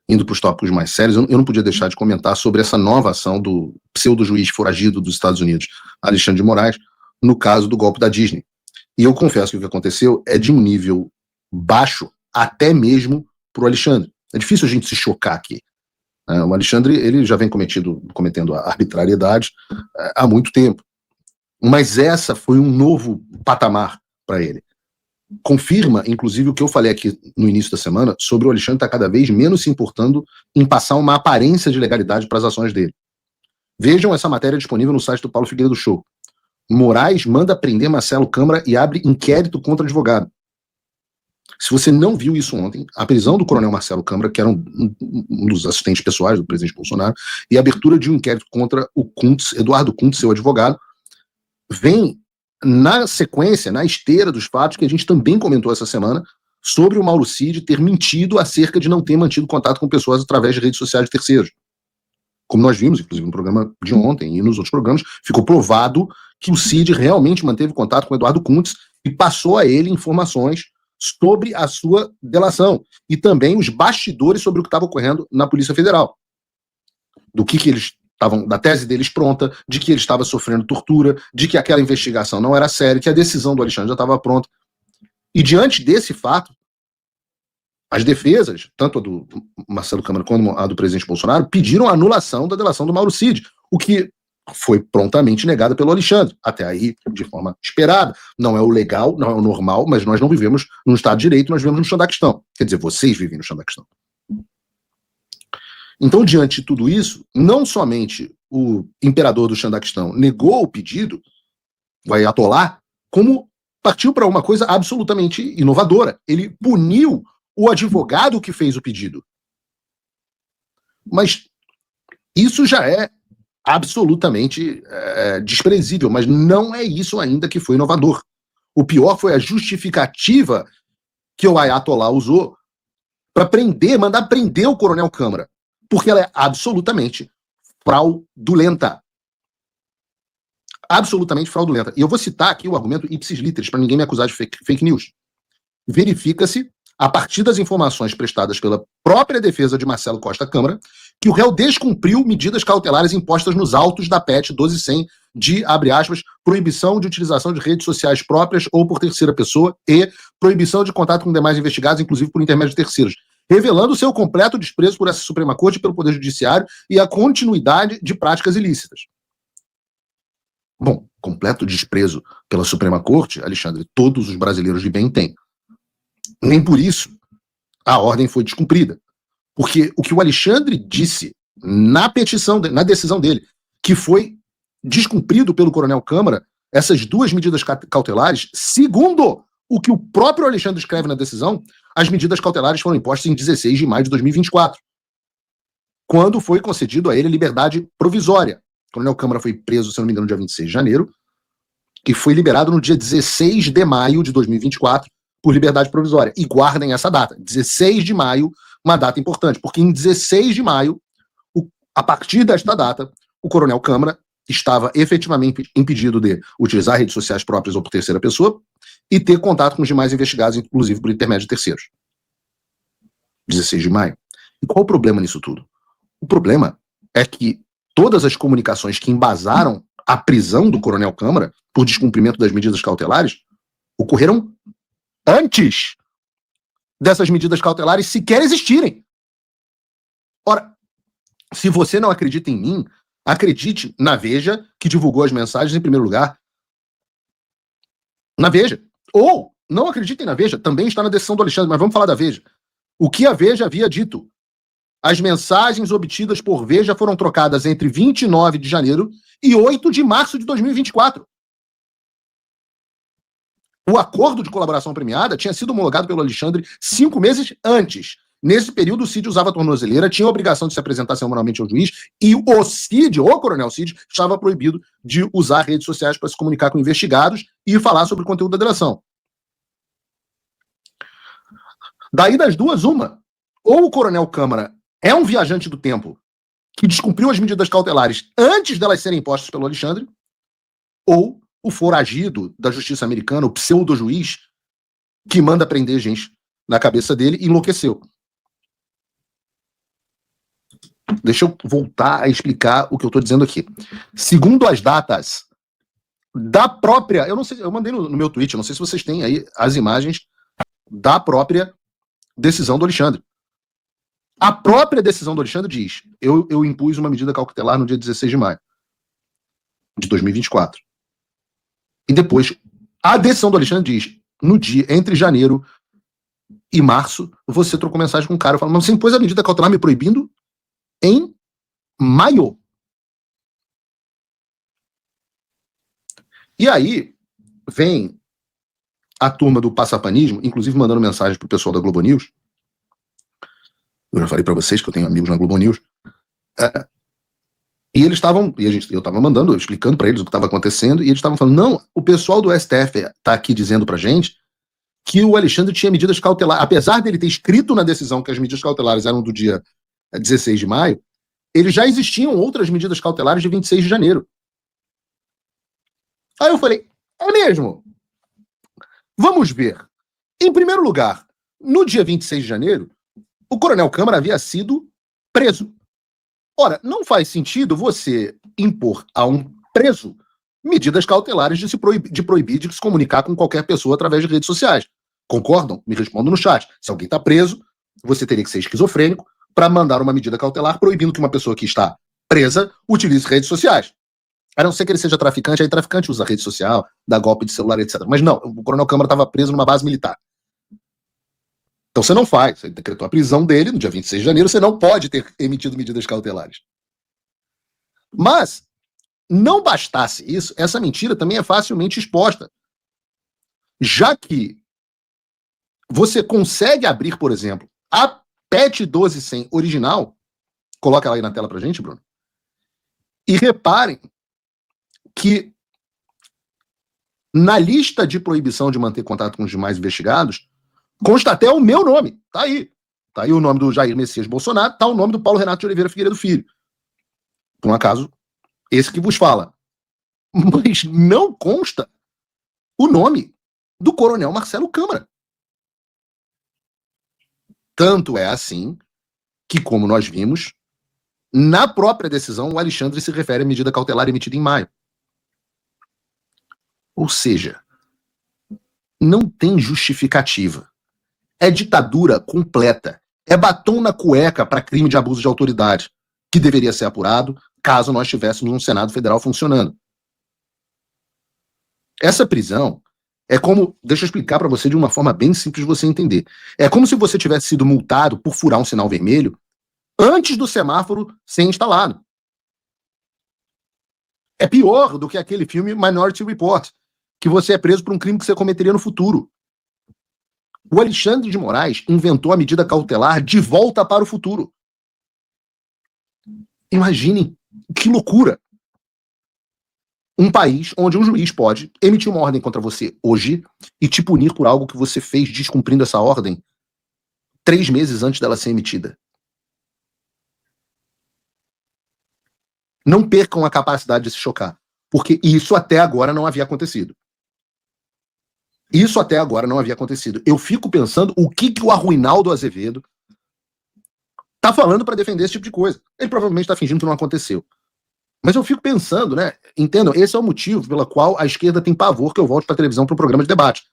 indo para os tópicos mais sérios, eu não podia deixar de comentar sobre essa nova ação do pseudo-juiz foragido dos Estados Unidos, Alexandre de Moraes, no caso do golpe da Disney. E eu confesso que o que aconteceu é de um nível baixo, até mesmo para o Alexandre. É difícil a gente se chocar aqui. O Alexandre, ele já vem cometendo arbitrariedade há muito tempo. Mas essa foi um novo patamar para ele. Confirma, inclusive, o que eu falei aqui no início da semana sobre o Alexandre estar cada vez menos se importando em passar uma aparência de legalidade para as ações dele. Vejam essa matéria disponível no site do Paulo Figueiredo Show. Moraes manda prender Marcelo Câmara e abre inquérito contra advogado. Se você não viu isso ontem, a prisão do coronel Marcelo Câmara, que era um dos assistentes pessoais do presidente Bolsonaro, e a abertura de um inquérito contra o Kuntz, Eduardo Kuntz, seu advogado, vem na sequência, na esteira dos fatos que a gente também comentou essa semana sobre o Mauro Cid ter mentido acerca de não ter mantido contato com pessoas através de redes sociais de terceiros. Como nós vimos, inclusive no programa de ontem e nos outros programas, ficou provado que o Cid realmente manteve contato com o Eduardo Kuntz e passou a ele informações sobre a sua delação e também os bastidores sobre o que estava ocorrendo na Polícia Federal. Do que eles estavam, da tese deles pronta, de que ele estava sofrendo tortura, de que aquela investigação não era séria, que a decisão do Alexandre já estava pronta. E diante desse fato, as defesas, tanto a do Marcelo Câmara quanto a do presidente Bolsonaro, pediram a anulação da delação do Mauro Cid, o que foi prontamente negada pelo Alexandre, até aí de forma esperada. Não é o legal, não é o normal, mas nós não vivemos num Estado de Direito, nós vivemos no Xandaquistão. Quer dizer, vocês vivem no Xandaquistão. Então, diante de tudo isso, não somente o imperador do Xandaquistão negou o pedido, o Ayatollah, como partiu para uma coisa absolutamente inovadora. Ele puniu o advogado que fez o pedido. Mas isso já é absolutamente desprezível, mas não é isso ainda que foi inovador. O pior foi a justificativa que o Ayatollah usou para mandar prender o coronel Câmara, porque ela é absolutamente fraudulenta. Absolutamente fraudulenta. E eu vou citar aqui o argumento ipsis literis, para ninguém me acusar de fake news. Verifica-se, a partir das informações prestadas pela própria defesa de Marcelo Costa Câmara, que o réu descumpriu medidas cautelares impostas nos autos da PET 12.100 de, abre aspas, proibição de utilização de redes sociais próprias ou por terceira pessoa e proibição de contato com demais investigados, inclusive por intermédio de terceiros, revelando seu completo desprezo por essa Suprema Corte e pelo Poder Judiciário e a continuidade de práticas ilícitas. Bom, completo desprezo pela Suprema Corte, Alexandre, todos os brasileiros de bem têm. Nem por isso a ordem foi descumprida. Porque o que o Alexandre disse na petição, na decisão dele, que foi descumprido pelo coronel Câmara, essas duas medidas cautelares, segundo o que o próprio Alexandre escreve na decisão, as medidas cautelares foram impostas em 16 de maio de 2024, quando foi concedido a ele liberdade provisória. O coronel Câmara foi preso, se não me engano, no dia 26 de janeiro, e foi liberado no dia 16 de maio de 2024, por liberdade provisória. E guardem essa data, 16 de maio, uma data importante, porque em 16 de maio, a partir desta data, o coronel Câmara estava efetivamente impedido de utilizar redes sociais próprias ou por terceira pessoa e ter contato com os demais investigados, inclusive por intermédio de terceiros. 16 de maio. E qual o problema nisso tudo? O problema é que todas as comunicações que embasaram a prisão do coronel Câmara por descumprimento das medidas cautelares ocorreram antes dessas medidas cautelares sequer existirem. Ora, se você não acredita em mim, acredite na Veja, que divulgou as mensagens em primeiro lugar. Na Veja. Ou, não acreditem na Veja, também está na decisão do Alexandre, mas vamos falar da Veja. O que a Veja havia dito? As mensagens obtidas por Veja foram trocadas entre 29 de janeiro e 8 de março de 2024. O acordo de colaboração premiada tinha sido homologado pelo Alexandre 5 meses antes. Nesse período, o Cid usava a tornozeleira, tinha a obrigação de se apresentar semanalmente ao juiz, e o Cid, o coronel Cid, estava proibido de usar redes sociais para se comunicar com investigados e falar sobre o conteúdo da delação. Daí das duas, uma. Ou o coronel Câmara é um viajante do tempo que descumpriu as medidas cautelares antes delas serem impostas pelo Alexandre, ou o foragido da justiça americana, o pseudo-juiz, que manda prender gente na cabeça dele, enlouqueceu. Deixa eu voltar a explicar o que eu estou dizendo aqui. Segundo as datas da própria... Eu não sei, eu mandei no meu tweet, eu não sei se vocês têm aí as imagens da própria decisão do Alexandre. A própria decisão do Alexandre diz: eu impus uma medida cautelar no dia 16 de maio de 2024. E depois, a decisão do Alexandre diz: no dia entre janeiro e março, você trocou mensagem com o cara falando: mas você impôs a medida cautelar me proibindo em maio. E aí vem a turma do passapanismo, inclusive mandando mensagem pro pessoal da Globo News. Eu já falei para vocês que eu tenho amigos na Globo News. E eles estavam, eu estava mandando, explicando para eles o que estava acontecendo, e eles estavam falando: não, o pessoal do STF está aqui dizendo pra gente que o Alexandre tinha medidas cautelares. Apesar dele ter escrito na decisão que as medidas cautelares eram do dia 16 de maio, eles já existiam outras medidas cautelares de 26 de janeiro. Aí eu falei: é mesmo? Vamos ver. Em primeiro lugar, no dia 26 de janeiro, o Coronel Câmara havia sido preso. Ora, não faz sentido você impor a um preso medidas cautelares de proibir de se comunicar com qualquer pessoa através de redes sociais. Concordam? Me respondam no chat. Se alguém está preso, você teria que ser esquizofrênico para mandar uma medida cautelar proibindo que uma pessoa que está presa utilize redes sociais. A não ser que ele seja traficante, aí traficante usa rede social, dá golpe de celular, etc. Mas não, o Coronel Câmara estava preso numa base militar. Então você não faz, você decretou a prisão dele no dia 26 de janeiro, você não pode ter emitido medidas cautelares. Mas, não bastasse isso, essa mentira também é facilmente exposta. Já que você consegue abrir, por exemplo, a PET 1200 original, coloca ela aí na tela pra gente, Bruno, e reparem que na lista de proibição de manter contato com os demais investigados, consta até o meu nome. Tá aí. Tá aí o nome do Jair Messias Bolsonaro, tá o nome do Paulo Renato de Oliveira Figueiredo Filho. Por um acaso, esse que vos fala. Mas não consta o nome do Coronel Marcelo Câmara. Tanto é assim que, como nós vimos, na própria decisão, o Alexandre se refere à medida cautelar emitida em maio. Ou seja, não tem justificativa. É ditadura completa. É batom na cueca para crime de abuso de autoridade, que deveria ser apurado caso nós tivéssemos um Senado Federal funcionando. Essa prisão é como, deixa eu explicar para você de uma forma bem simples de você entender. É como se você tivesse sido multado por furar um sinal vermelho antes do semáforo ser instalado. É pior do que aquele filme Minority Report, que você é preso por um crime que você cometeria no futuro. O Alexandre de Moraes inventou a medida cautelar de volta para o futuro. Imaginem que loucura. Um país onde um juiz pode emitir uma ordem contra você hoje e te punir por algo que você fez descumprindo essa ordem 3 meses antes dela ser emitida. Não percam a capacidade de se chocar, porque isso até agora não havia acontecido. Isso até agora não havia acontecido. Eu fico pensando o que o Arruinaldo Azevedo tá falando para defender esse tipo de coisa. Ele provavelmente tá fingindo que não aconteceu. Mas eu fico pensando, né? Entendam, esse é o motivo pelo qual a esquerda tem pavor que eu volte pra televisão para um programa de debate.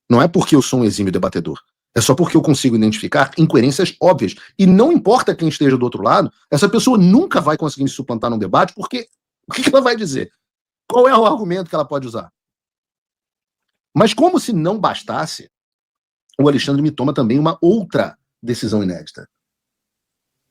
Não é porque eu sou um exímio debatedor. É só porque eu consigo identificar incoerências óbvias. E não importa quem esteja do outro lado, essa pessoa nunca vai conseguir me suplantar num debate, porque o que ela vai dizer? Qual é o argumento que ela pode usar? Mas como se não bastasse, o Alexandre me toma também uma outra decisão inédita.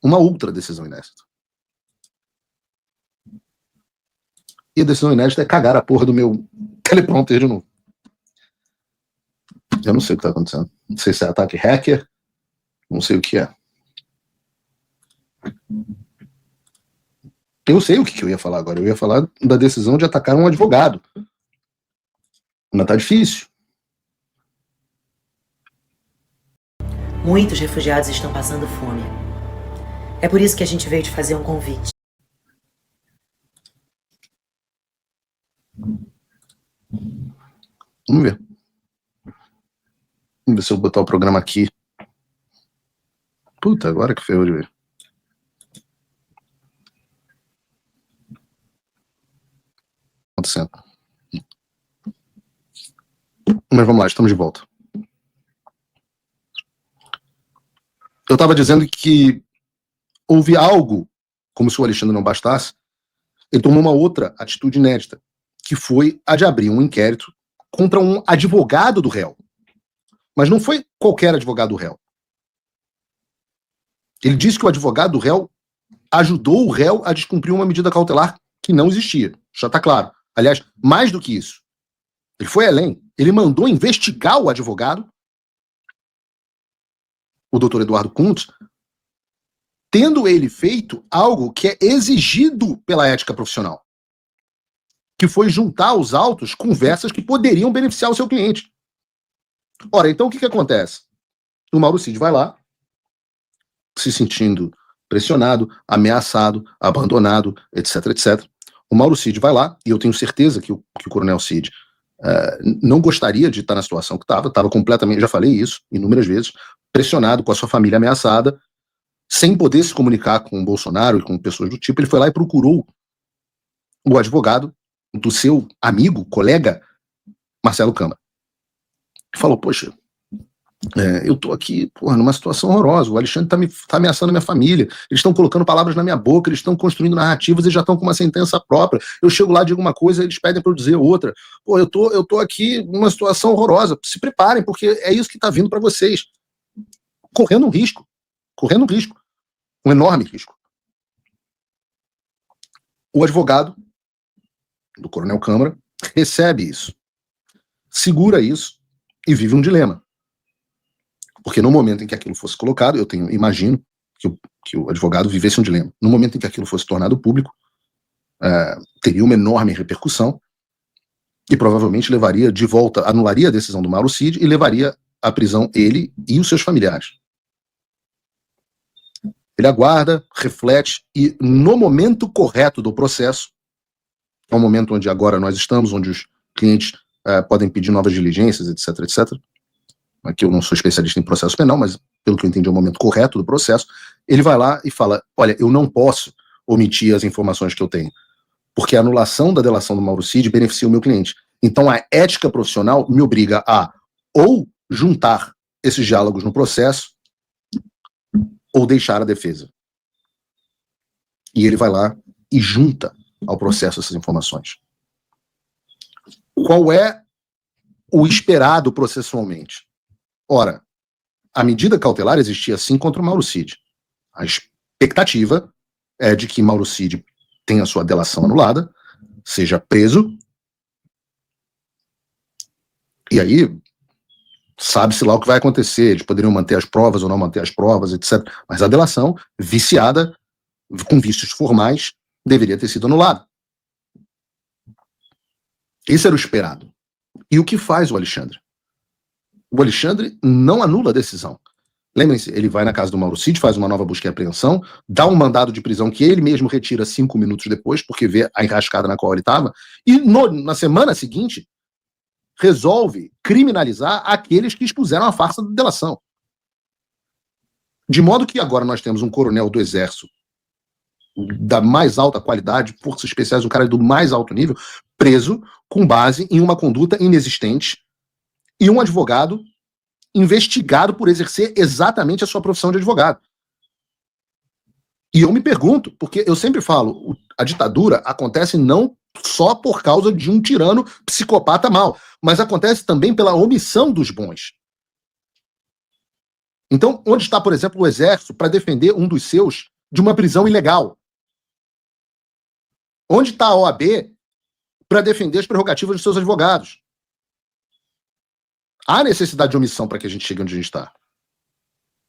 Uma outra decisão inédita. E a decisão inédita é cagar a porra do meu teleprompter de novo. Eu não sei o que tá acontecendo. Não sei se é ataque hacker. Não sei o que é. Eu sei o que eu ia falar agora. Eu ia falar da decisão de atacar um advogado. Mas tá difícil. Muitos refugiados estão passando fome. É por isso que a gente veio te fazer um convite. Vamos ver. Vamos ver se eu botar o programa aqui. Puta, agora que ferrou de ver. acontecendo. Mas vamos lá, estamos de volta. Eu estava dizendo que houve algo, como se o Alexandre não bastasse, ele tomou uma outra atitude inédita, que foi a de abrir um inquérito contra um advogado do réu. Mas não foi qualquer advogado do réu. Ele disse que o advogado do réu ajudou o réu a descumprir uma medida cautelar que não existia. Já está claro. Aliás, mais do que isso. Ele foi além. Ele mandou investigar o advogado, o doutor Eduardo Kuntz, tendo ele feito algo que é exigido pela ética profissional, que foi juntar aos autos conversas que poderiam beneficiar o seu cliente. Ora, então o que acontece? O Mauro Cid vai lá, se sentindo pressionado, ameaçado, abandonado, etc, etc. O Mauro Cid vai lá, e eu tenho certeza que o Coronel Cid não gostaria de estar na situação que estava completamente, já falei isso inúmeras vezes, pressionado, com a sua família ameaçada, sem poder se comunicar com o Bolsonaro e com pessoas do tipo. Ele foi lá e procurou o advogado do seu amigo, colega, Marcelo Câmara. Falou, poxa, eu tô aqui, numa situação horrorosa, o Alexandre tá ameaçando a minha família, eles estão colocando palavras na minha boca, eles estão construindo narrativas e já estão com uma sentença própria, eu chego lá, digo uma coisa, eles pedem para eu dizer outra, eu tô aqui numa situação horrorosa, se preparem, porque é isso que tá vindo para vocês, correndo um risco, um enorme risco. O advogado do Coronel Câmara recebe isso, segura isso e vive um dilema. Porque no momento em que aquilo fosse colocado, imagino que o advogado vivesse um dilema. No momento em que aquilo fosse tornado público, teria uma enorme repercussão e provavelmente levaria de volta, anularia a decisão do Mauro Cid e levaria à prisão ele e os seus familiares. Ele aguarda, reflete e no momento correto do processo, é o momento onde agora nós estamos, onde os clientes podem pedir novas diligências, etc, etc. Aqui eu não sou especialista em processo penal, mas pelo que eu entendi é o momento correto do processo, ele vai lá e fala, olha, eu não posso omitir as informações que eu tenho, porque a anulação da delação do Mauro Cid beneficia o meu cliente. Então a ética profissional me obriga a ou juntar esses diálogos no processo ou deixar a defesa. E ele vai lá e junta ao processo essas informações. Qual é o esperado processualmente? Ora, a medida cautelar existia sim contra o Mauro Cid. A expectativa é de que Mauro Cid tenha sua delação anulada, seja preso, e aí sabe-se lá o que vai acontecer, eles poderiam manter as provas ou não manter as provas, etc. Mas a delação, viciada, com vícios formais, deveria ter sido anulada. Esse era o esperado. E o que faz o Alexandre? O Alexandre não anula a decisão. Lembrem-se, ele vai na casa do Mauro Cid, faz uma nova busca e apreensão, dá um mandado de prisão que ele mesmo retira 5 minutos depois, porque vê a enrascada na qual ele estava, e na semana seguinte resolve criminalizar aqueles que expuseram a farsa da delação. De modo que agora nós temos um coronel do Exército da mais alta qualidade, forças especiais, um cara do mais alto nível, preso com base em uma conduta inexistente e um advogado investigado por exercer exatamente a sua profissão de advogado. E eu me pergunto, porque eu sempre falo, a ditadura acontece não só por causa de um tirano psicopata mau, mas acontece também pela omissão dos bons. Então, onde está, por exemplo, o Exército para defender um dos seus de uma prisão ilegal? Onde está a OAB para defender as prerrogativas dos seus advogados? Há necessidade de omissão para que a gente chegue onde a gente está.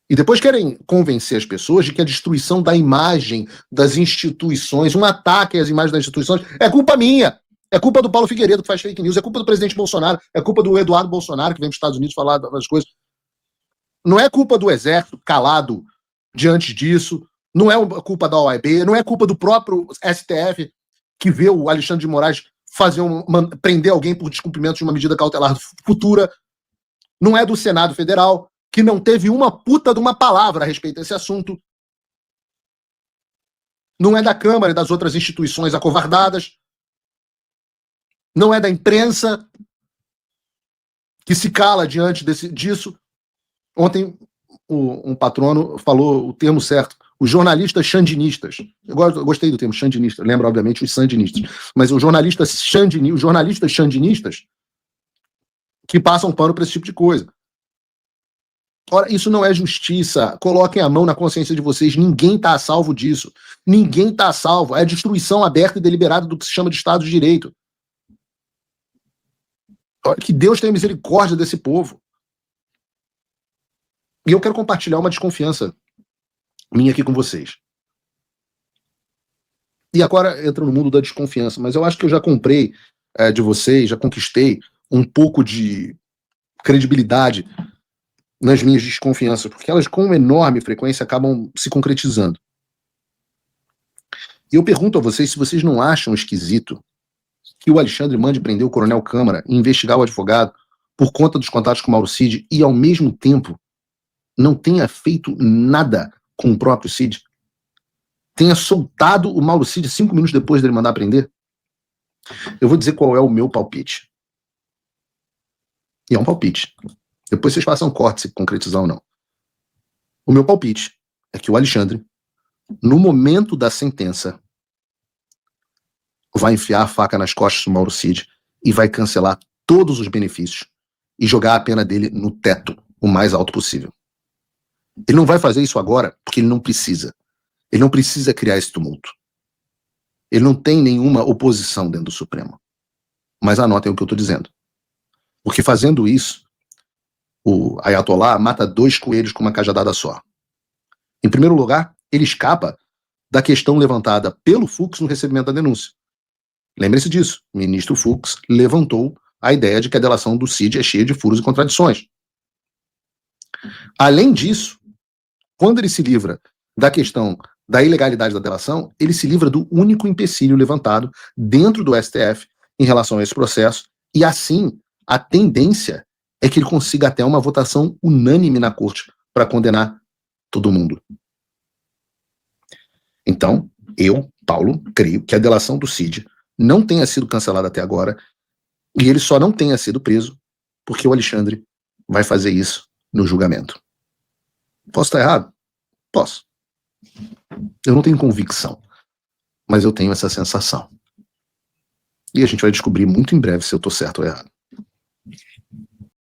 E depois querem convencer as pessoas de que a destruição da imagem das instituições, um ataque às imagens das instituições, é culpa minha. É culpa do Paulo Figueiredo, que faz fake news, é culpa do presidente Bolsonaro, é culpa do Eduardo Bolsonaro, que vem para os Estados Unidos falar das coisas. Não é culpa do Exército calado diante disso, não é culpa da OAB, não é culpa do próprio STF, que vê o Alexandre de Moraes prender alguém por descumprimento de uma medida cautelar futura. Não é do Senado Federal, que não teve uma puta de uma palavra a respeito desse assunto. Não é da Câmara e das outras instituições acovardadas. não é da imprensa que se cala diante disso. Ontem um patrono falou o termo certo, os jornalistas xandinistas. Eu gostei do termo xandinista, lembra obviamente os sandinistas, mas os jornalistas xandinistas que passam pano para esse tipo de coisa. Ora, isso não é justiça. Coloquem a mão na consciência de vocês. Ninguém está a salvo disso. Ninguém está a salvo. É a destruição aberta e deliberada do que se chama de Estado de Direito. Que Deus tenha misericórdia desse povo. E eu quero compartilhar uma desconfiança minha aqui com vocês. E agora entra no mundo da desconfiança, mas eu acho que eu já comprei de vocês, já conquistei um pouco de credibilidade nas minhas desconfianças, porque elas com enorme frequência acabam se concretizando. E eu pergunto a vocês se vocês não acham esquisito que o Alexandre mande prender o Coronel Câmara e investigar o advogado por conta dos contatos com o Mauro Cid e, ao mesmo tempo, não tenha feito nada com o próprio Cid? Tenha soltado o Mauro Cid 5 minutos depois dele mandar prender? Eu vou dizer qual é o meu palpite. E é um palpite. Depois vocês façam um corte se concretizar ou não. O meu palpite é que o Alexandre, no momento da sentença, vai enfiar a faca nas costas do Mauro Cid e vai cancelar todos os benefícios e jogar a pena dele no teto, o mais alto possível. Ele não vai fazer isso agora porque ele não precisa. Ele não precisa criar esse tumulto. Ele não tem nenhuma oposição dentro do Supremo. Mas anotem o que eu estou dizendo. Porque fazendo isso, o Ayatollah mata 2 coelhos com uma cajadada só. Em primeiro lugar, ele escapa da questão levantada pelo Fux no recebimento da denúncia. Lembre-se disso. O ministro Fux levantou a ideia de que a delação do Cid é cheia de furos e contradições. Além disso, quando ele se livra da questão da ilegalidade da delação, ele se livra do único empecilho levantado dentro do STF em relação a esse processo, e assim, a tendência é que ele consiga até uma votação unânime na corte para condenar todo mundo. Então, eu, Paulo, creio que a delação do Cid não tenha sido cancelada até agora, e ele só não tenha sido preso porque o Alexandre vai fazer isso no julgamento. Posso estar errado? Posso. Eu não tenho convicção, mas eu tenho essa sensação. E a gente vai descobrir muito em breve se eu estou certo ou errado.